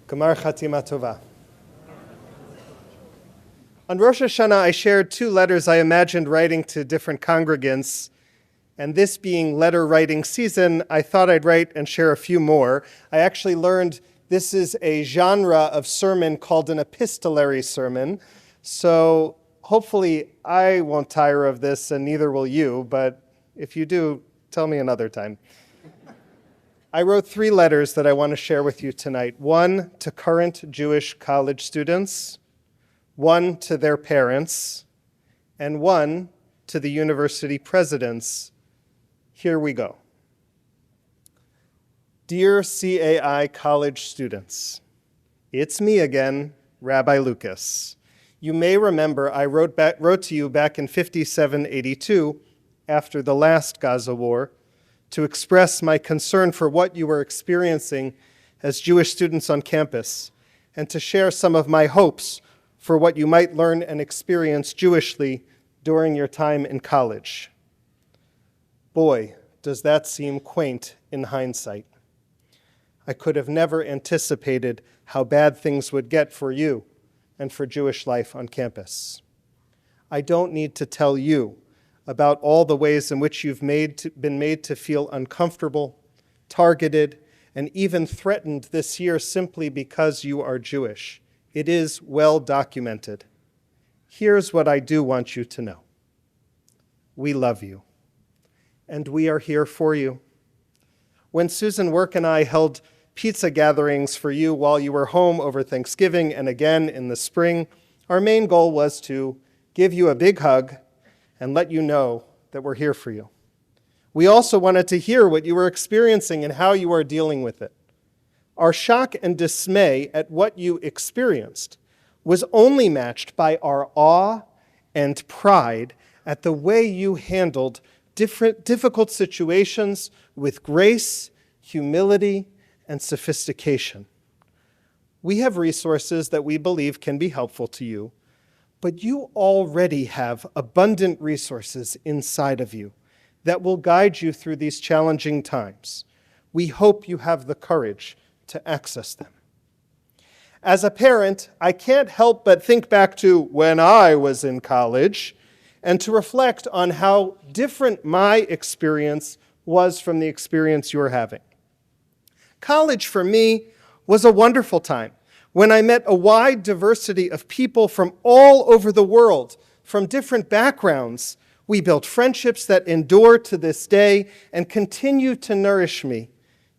Gemar Chatima Tova. On Rosh Hashanah, I shared 2 letters I imagined writing to different congregants, and this being letter writing season, I thought I'd write and share a few more. I actually learned this is a genre of sermon called an epistolary sermon, so hopefully I won't tire of this, and neither will you, but if you do, tell me another time. I wrote 3 letters that I want to share with you tonight. 1 to current Jewish college students, 1 to their parents, and 1 to the university presidents. Here we go. Dear CAI college students, it's me again, Rabbi Lucas. You may remember I wrote to you back in 5782, after the last Gaza war, to express my concern for what you were experiencing as Jewish students on campus, and to share some of my hopes for what you might learn and experience Jewishly during your time in college. Boy, does that seem quaint in hindsight. I could have never anticipated how bad things would get for you and for Jewish life on campus. I don't need to tell you about all the ways in which you've been made to feel uncomfortable, targeted, and even threatened this year simply because you are Jewish. It is well documented. Here's what I do want you to know. We love you, and we are here for you. When Susan Work and I held pizza gatherings for you while you were home over Thanksgiving and again in the spring, our main goal was to give you a big hug and let you know that we're here for you. We also wanted to hear what you were experiencing and how you are dealing with it. Our shock and dismay at what you experienced was only matched by our awe and pride at the way you handled difficult situations with grace, humility, and sophistication. We have resources that we believe can be helpful to you, but you already have abundant resources inside of you that will guide you through these challenging times. We hope you have the courage to access them. As a parent, I can't help but think back to when I was in college and to reflect on how different my experience was from the experience you're having. College for me was a wonderful time when I met a wide diversity of people from all over the world, from different backgrounds. We built friendships that endure to this day and continue to nourish me,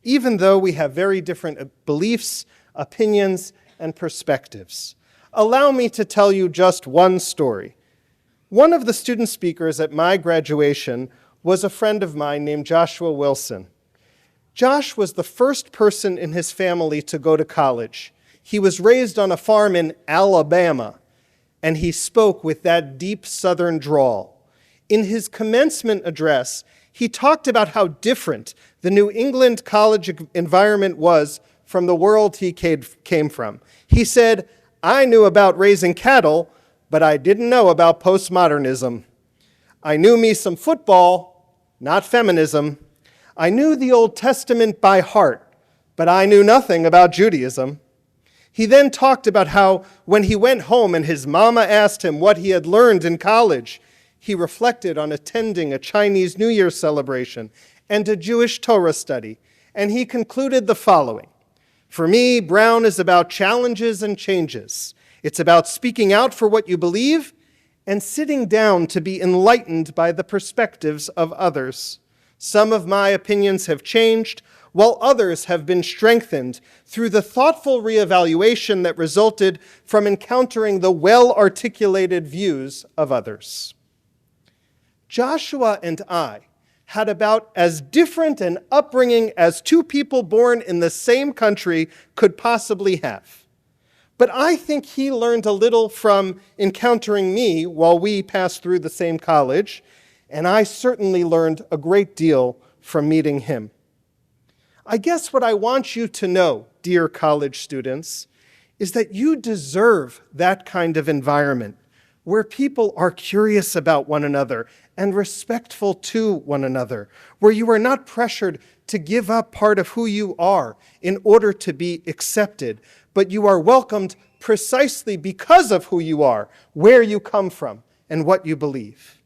even though we have very different beliefs, opinions, and perspectives. Allow me to tell you just one story. One of the student speakers at my graduation was a friend of mine named Joshua Wilson. Josh was the first person in his family to go to college. He was raised on a farm in Alabama, and he spoke with that deep Southern drawl. In his commencement address, he talked about how different the New England college environment was from the world he came from. He said, "I knew about raising cattle, but I didn't know about postmodernism. I knew me some football, not feminism. I knew the Old Testament by heart, but I knew nothing about Judaism." He then talked about how when he went home and his mama asked him what he had learned in college, he reflected on attending a Chinese New Year celebration and a Jewish Torah study, and he concluded the following: "For me, Brown is about challenges and changes. It's about speaking out for what you believe and sitting down to be enlightened by the perspectives of others. Some of my opinions have changed, while others have been strengthened through the thoughtful reevaluation that resulted from encountering the well-articulated views of others." Joshua and I had about as different an upbringing as 2 people born in the same country could possibly have. But I think he learned a little from encountering me while we passed through the same college, and I certainly learned a great deal from meeting him. I guess what I want you to know, dear college students, is that you deserve that kind of environment where people are curious about one another and respectful to one another, where you are not pressured to give up part of who you are in order to be accepted, but you are welcomed precisely because of who you are, where you come from, and what you believe.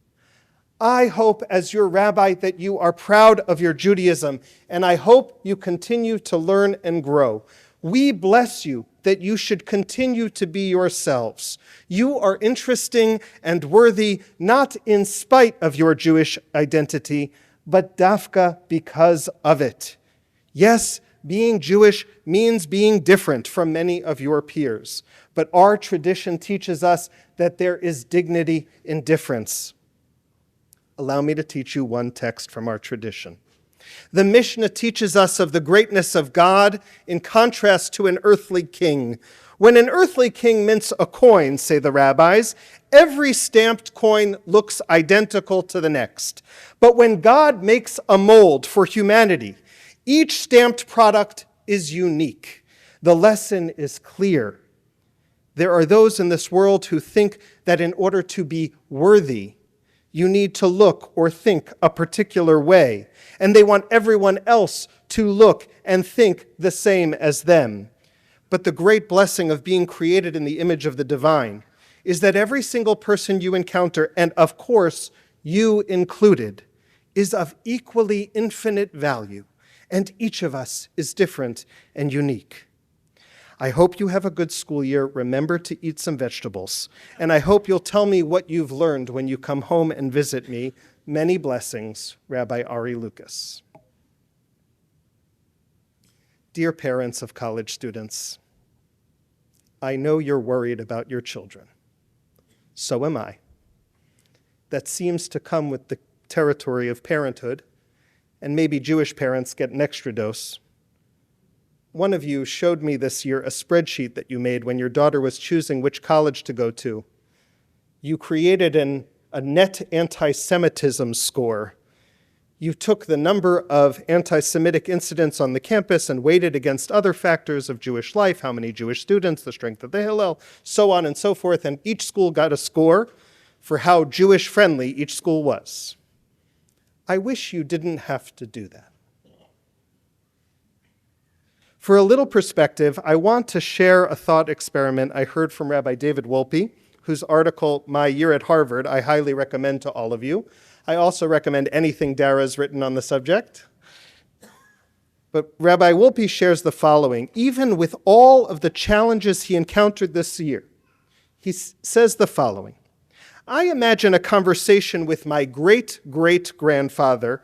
I hope as your rabbi that you are proud of your Judaism, and I hope you continue to learn and grow. We bless you that you should continue to be yourselves. You are interesting and worthy, not in spite of your Jewish identity, but dafka because of it. Yes, being Jewish means being different from many of your peers, but our tradition teaches us that there is dignity in difference. Allow me to teach you one text from our tradition. The Mishnah teaches us of the greatness of God in contrast to an earthly king. When an earthly king mints a coin, say the rabbis, every stamped coin looks identical to the next. But when God makes a mold for humanity, each stamped product is unique. The lesson is clear. There are those in this world who think that in order to be worthy, you need to look or think a particular way, and they want everyone else to look and think the same as them. But the great blessing of being created in the image of the divine is that every single person you encounter, and of course you included, is of equally infinite value, and each of us is different and unique. I hope you have a good school year. Remember to eat some vegetables. And I hope you'll tell me what you've learned when you come home and visit me. Many blessings, Rabbi Ari Lucas. Dear parents of college students, I know you're worried about your children. So am I. That seems to come with the territory of parenthood, and maybe Jewish parents get an extra dose. One of you showed me this year a spreadsheet that you made when your daughter was choosing which college to go to. You created a net anti-Semitism score. You took the number of anti-Semitic incidents on the campus and weighted against other factors of Jewish life, how many Jewish students, the strength of the Hillel, so on and so forth, and each school got a score for how Jewish-friendly each school was. I wish you didn't have to do that. For a little perspective, I want to share a thought experiment I heard from Rabbi David Wolpe, whose article, My Year at Harvard, I highly recommend to all of you. I also recommend anything Dara's written on the subject. But Rabbi Wolpe shares the following. Even with all of the challenges he encountered this year, he says the following. I imagine a conversation with my great-great-grandfather,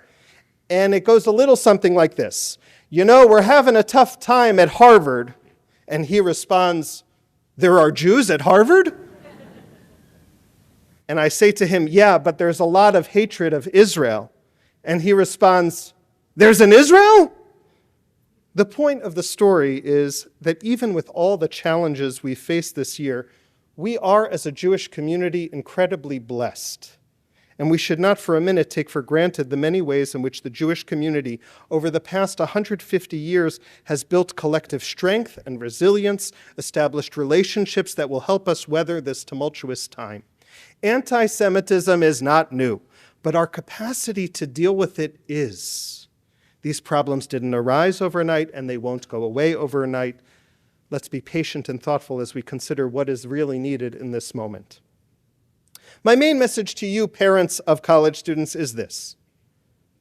and it goes a little something like this. You know, we're having a tough time at Harvard. And he responds, there are Jews at Harvard? And I say to him, yeah, but there's a lot of hatred of Israel. And he responds, there's an Israel? The point of the story is that even with all the challenges we face this year, we are, as a Jewish community, incredibly blessed. And we should not for a minute take for granted the many ways in which the Jewish community over the past 150 years has built collective strength and resilience, established relationships that will help us weather this tumultuous time. Anti-Semitism is not new, but our capacity to deal with it is. These problems didn't arise overnight, and they won't go away overnight. Let's be patient and thoughtful as we consider what is really needed in this moment. My main message to you, parents of college students, is this.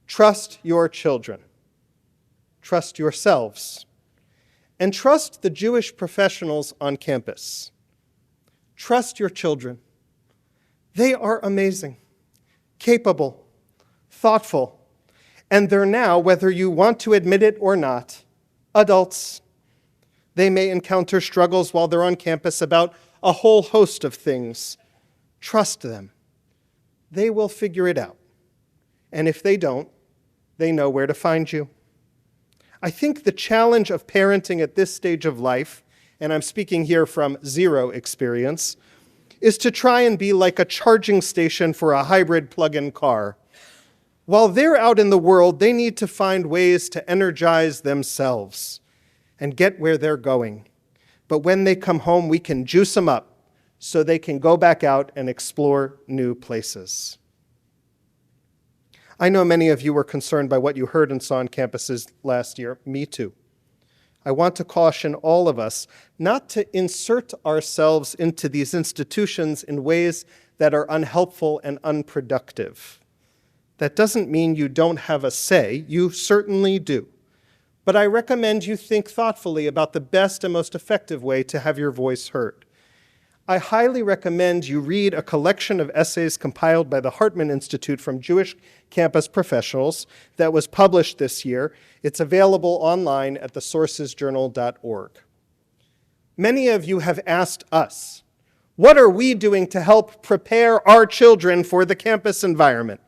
Trust your children. Trust yourselves. And trust the Jewish professionals on campus. Trust your children. They are amazing, capable, thoughtful, and they're now, whether you want to admit it or not, adults. They may encounter struggles while they're on campus about a whole host of things. Trust them. They will figure it out. And if they don't, they know where to find you. I think the challenge of parenting at this stage of life, and I'm speaking here from zero experience, is to try and be like a charging station for a hybrid plug-in car. While they're out in the world, they need to find ways to energize themselves and get where they're going. But when they come home, we can juice them up so they can go back out and explore new places. I know many of you were concerned by what you heard and saw on campuses last year. Me too. I want to caution all of us not to insert ourselves into these institutions in ways that are unhelpful and unproductive. That doesn't mean you don't have a say. You certainly do. But I recommend you think thoughtfully about the best and most effective way to have your voice heard. I highly recommend you read a collection of essays compiled by the Hartman Institute from Jewish campus professionals that was published this year. It's available online at thesourcesjournal.org. Many of you have asked us, what are we doing to help prepare our children for the campus environment?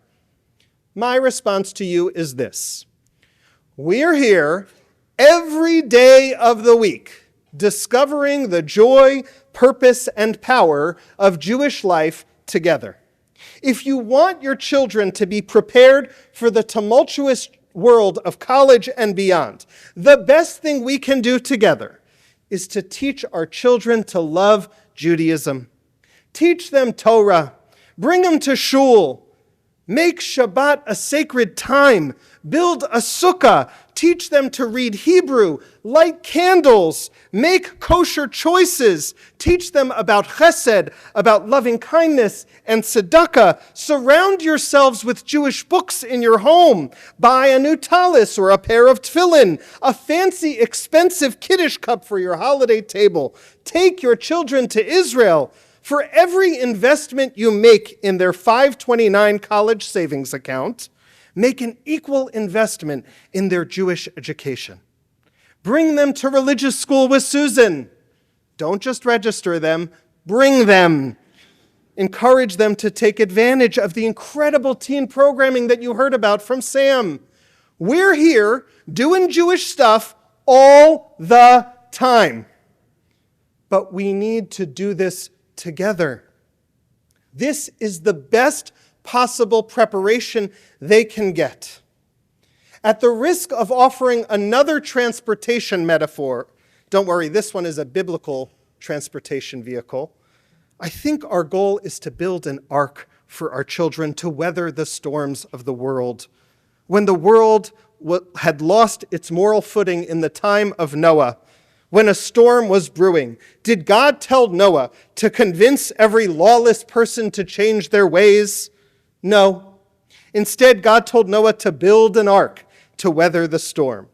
My response to you is this. We're here every day of the week discovering the joy, purpose, and power of Jewish life together. If you want your children to be prepared for the tumultuous world of college and beyond, the best thing we can do together is to teach our children to love Judaism. Teach them Torah. Bring them to shul. Make Shabbat a sacred time. Build a sukkah. Teach them to read Hebrew. Light candles. Make kosher choices. Teach them about chesed, about loving kindness and tzedakah. Surround yourselves with Jewish books in your home. Buy a new talis or a pair of tefillin, a fancy, expensive Kiddush cup for your holiday table. Take your children to Israel. For every investment you make in their 529 college savings account, make an equal investment in their Jewish education. Bring them to religious school with Susan. Don't just register them, bring them. Encourage them to take advantage of the incredible teen programming that you heard about from Sam. We're here doing Jewish stuff all the time. But we need to do this together. This is the best possible preparation they can get. At the risk of offering another transportation metaphor, don't worry, this one is a biblical transportation vehicle, I think our goal is to build an ark for our children to weather the storms of the world. When the world had lost its moral footing in the time of Noah, when a storm was brewing, did God tell Noah to convince every lawless person to change their ways? No. Instead, God told Noah to build an ark to weather the storm.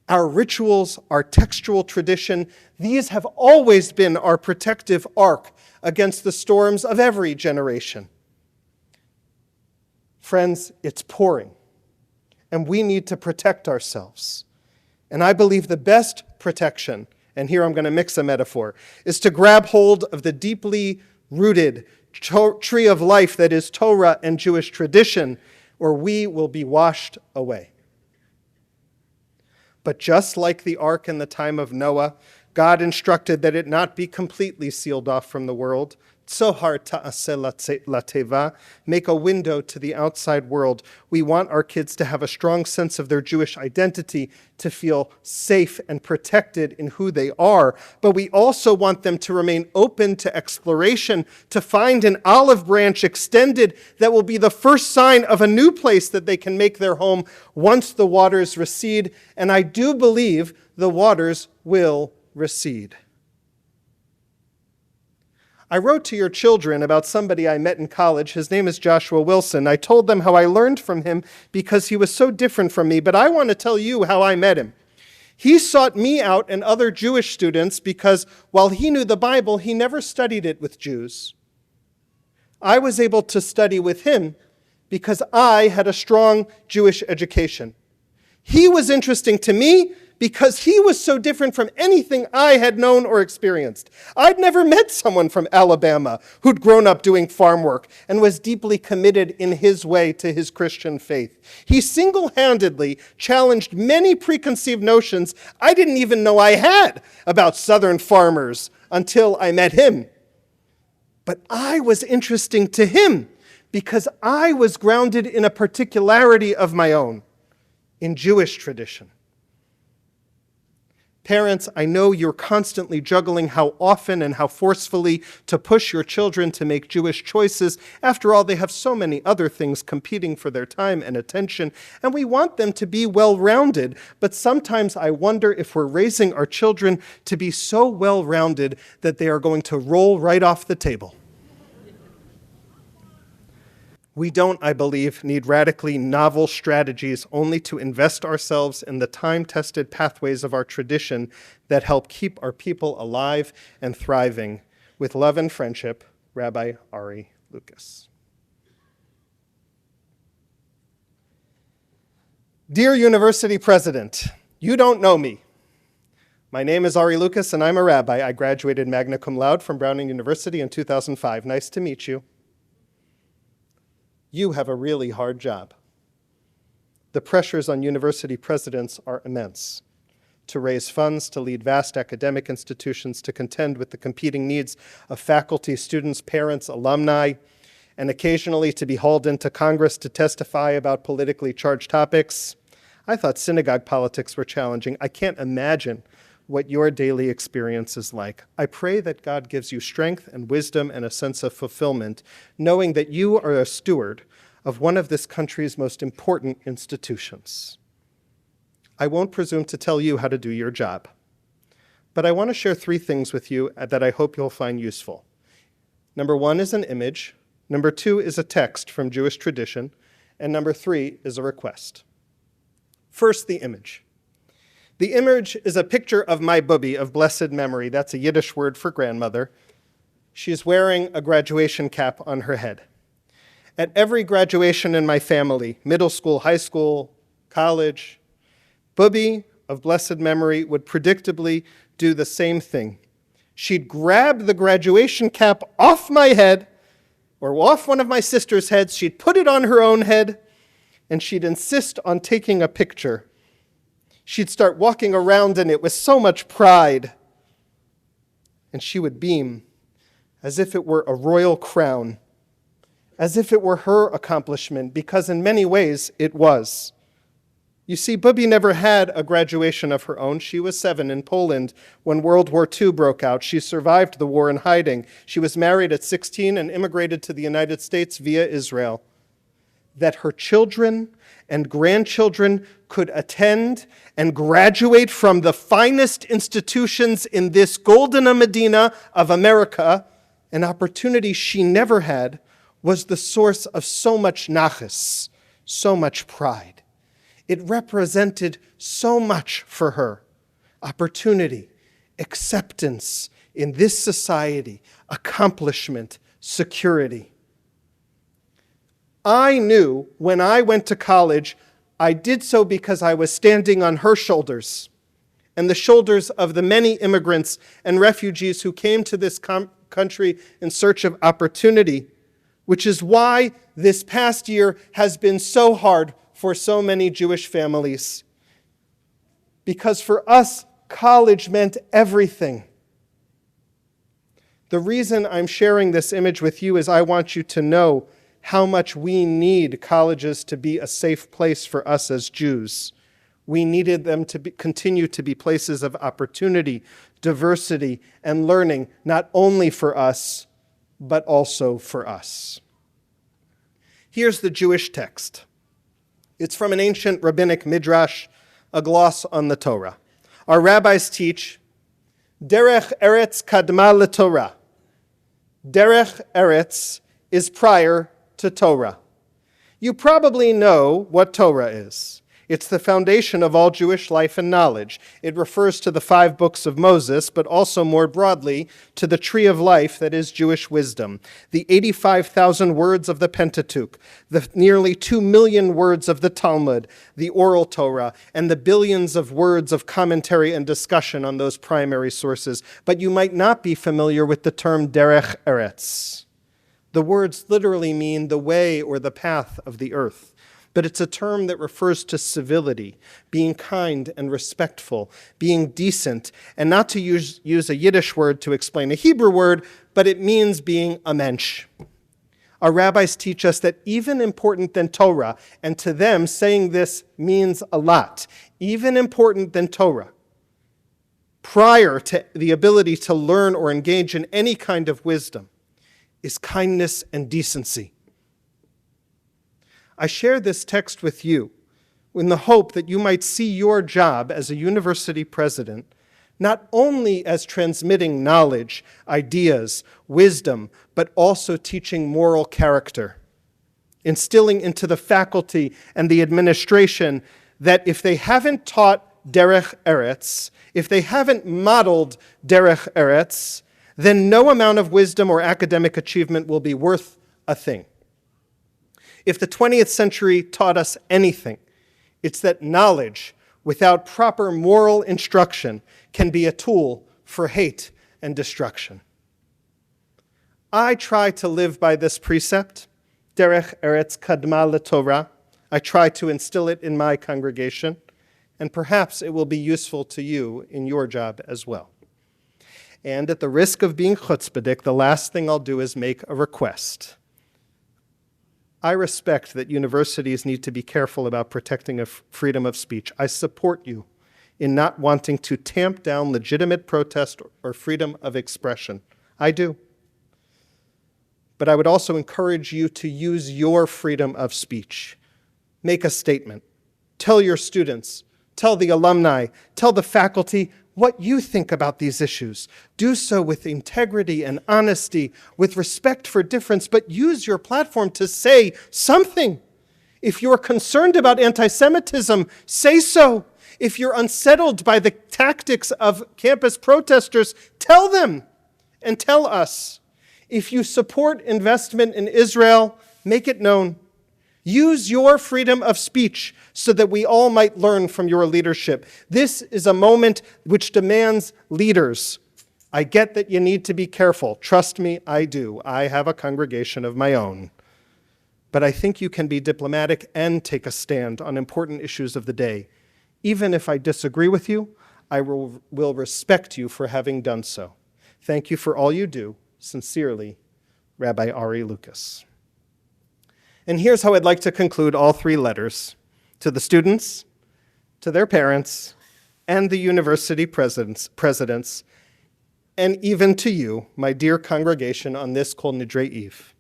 Our rituals, our textual tradition, these have always been our protective ark against the storms of every generation. Friends, it's pouring, and we need to protect ourselves. And I believe the best protection, and here I'm going to mix a metaphor, is to grab hold of the deeply rooted tree of life that is Torah and Jewish tradition, or we will be washed away. But just like the ark in the time of Noah, God instructed that it not be completely sealed off from the world. Tzohar ta'aseh lateva, make a window to the outside world. We want our kids to have a strong sense of their Jewish identity, to feel safe and protected in who they are. But we also want them to remain open to exploration, to find an olive branch extended that will be the first sign of a new place that they can make their home once the waters recede. And I do believe the waters will recede. I wrote to your children about somebody I met in college. His name is Joshua Wilson. I told them how I learned from him because he was so different from me, but I want to tell you how I met him. He sought me out and other Jewish students because while he knew the Bible, he never studied it with Jews. I was able to study with him because I had a strong Jewish education. He was interesting to me because he was so different from anything I had known or experienced. I'd never met someone from Alabama who'd grown up doing farm work and was deeply committed in his way to his Christian faith. He single-handedly challenged many preconceived notions I didn't even know I had about Southern farmers until I met him. But I was interesting to him because I was grounded in a particularity of my own, in Jewish tradition. Parents, I know you're constantly juggling how often and how forcefully to push your children to make Jewish choices. After all, they have so many other things competing for their time and attention, and we want them to be well-rounded. But sometimes I wonder if we're raising our children to be so well-rounded that they are going to roll right off the table. We don't, I believe, need radically novel strategies only to invest ourselves in the time-tested pathways of our tradition that help keep our people alive and thriving. With love and friendship, Rabbi Ari Lucas. Dear University President, you don't know me. My name is Ari Lucas, and I'm a rabbi. I graduated magna cum laude from Browning University in 2005. Nice to meet you. You have a really hard job. The pressures on university presidents are immense. To raise funds, to lead vast academic institutions, to contend with the competing needs of faculty, students, parents, alumni, and occasionally to be hauled into Congress to testify about politically charged topics. I thought synagogue politics were challenging. I can't imagine what your daily experience is like. I pray that God gives you strength and wisdom and a sense of fulfillment, knowing that you are a steward of one of this country's most important institutions. I won't presume to tell you how to do your job, but I want to share 3 things with you that I hope you'll find useful. Number 1 is an image, number 2 is a text from Jewish tradition, and number 3 is a request. First, the image. The image is a picture of my bubby of blessed memory. That's a Yiddish word for grandmother. She's wearing a graduation cap on her head. At every graduation in my family, middle school, high school, college, bubby of blessed memory would predictably do the same thing. She'd grab the graduation cap off my head or off one of my sister's heads. She'd put it on her own head, and she'd insist on taking a picture. She'd start walking around in it with so much pride, and she would beam as if it were a royal crown, as if it were her accomplishment, because in many ways it was. You see, Bubby never had a graduation of her own. She was 7 in Poland when World War II broke out. She survived the war in hiding. She was married at 16 and immigrated to the United States via Israel. That her children and grandchildren could attend and graduate from the finest institutions in this golden Medina of America, an opportunity she never had, was the source of so much nachas, so much pride. It represented so much for her: opportunity, acceptance in this society, accomplishment, security. I knew when I went to college, I did so because I was standing on her shoulders and the shoulders of the many immigrants and refugees who came to this country in search of opportunity, which is why this past year has been so hard for so many Jewish families. Because for us, college meant everything. The reason I'm sharing this image with you is I want you to know how much we need colleges to be a safe place for us as Jews. We needed them to continue to be places of opportunity, diversity, and learning, not only for us, but also for us. Here's the Jewish text. It's from an ancient rabbinic midrash, a gloss on the Torah. Our rabbis teach, Derech Eretz kadma leTorah. Derech Eretz is prior to Torah. You probably know what Torah is. It's the foundation of all Jewish life and knowledge. It refers to the 5 books of Moses, but also more broadly to the tree of life that is Jewish wisdom, the 85,000 words of the Pentateuch, the nearly 2 million words of the Talmud, the oral Torah, and the billions of words of commentary and discussion on those primary sources. But you might not be familiar with the term Derech Eretz. The words literally mean the way or the path of the earth. But it's a term that refers to civility, being kind and respectful, being decent, and not to use a Yiddish word to explain a Hebrew word, but it means being a mensch. Our rabbis teach us that even important than Torah, and to them saying this means a lot, even important than Torah, prior to the ability to learn or engage in any kind of wisdom, is kindness and decency. I share this text with you in the hope that you might see your job as a university president not only as transmitting knowledge, ideas, wisdom, but also teaching moral character, instilling into the faculty and the administration that if they haven't taught derech eretz, if they haven't modeled derech eretz, then no amount of wisdom or academic achievement will be worth a thing. If the 20th century taught us anything, it's that knowledge without proper moral instruction can be a tool for hate and destruction. I try to live by this precept, derech eretz kadma leTorah. I try to instill it in my congregation, and perhaps it will be useful to you in your job as well. And at the risk of being chutzpahdik, the last thing I'll do is make a request. I respect that universities need to be careful about protecting freedom of speech. I support you in not wanting to tamp down legitimate protest or freedom of expression. I do. But I would also encourage you to use your freedom of speech. Make a statement. Tell your students, tell the alumni, tell the faculty what you think about these issues. Do so with integrity and honesty, with respect for difference, but use your platform to say something. If you're concerned about anti-Semitism, say so. If you're unsettled by the tactics of campus protesters, tell them and tell us. If you support investment in Israel, make it known. Use your freedom of speech so that we all might learn from your leadership. This is a moment which demands leaders. I get that you need to be careful. Trust me, I do. I have a congregation of my own. But I think you can be diplomatic and take a stand on important issues of the day. Even if I disagree with you, I will respect you for having done so. Thank you for all you do. Sincerely, Rabbi Ari Lucas. And here's how I'd like to conclude all three letters: to the students, to their parents, and the university presidents, and even to you, my dear congregation, on this Kol Nidre Eve.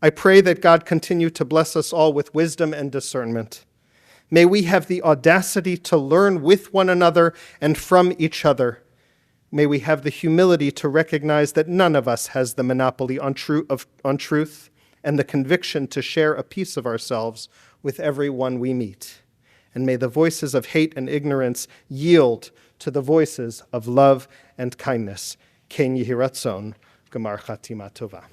I pray that God continue to bless us all with wisdom and discernment. May we have the audacity to learn with one another and from each other. May we have the humility to recognize that none of us has the monopoly on truth, and the conviction to share a piece of ourselves with everyone we meet. And may the voices of hate and ignorance yield to the voices of love and kindness. Ken Yehi Ratzon, Gemar Chatima Tova.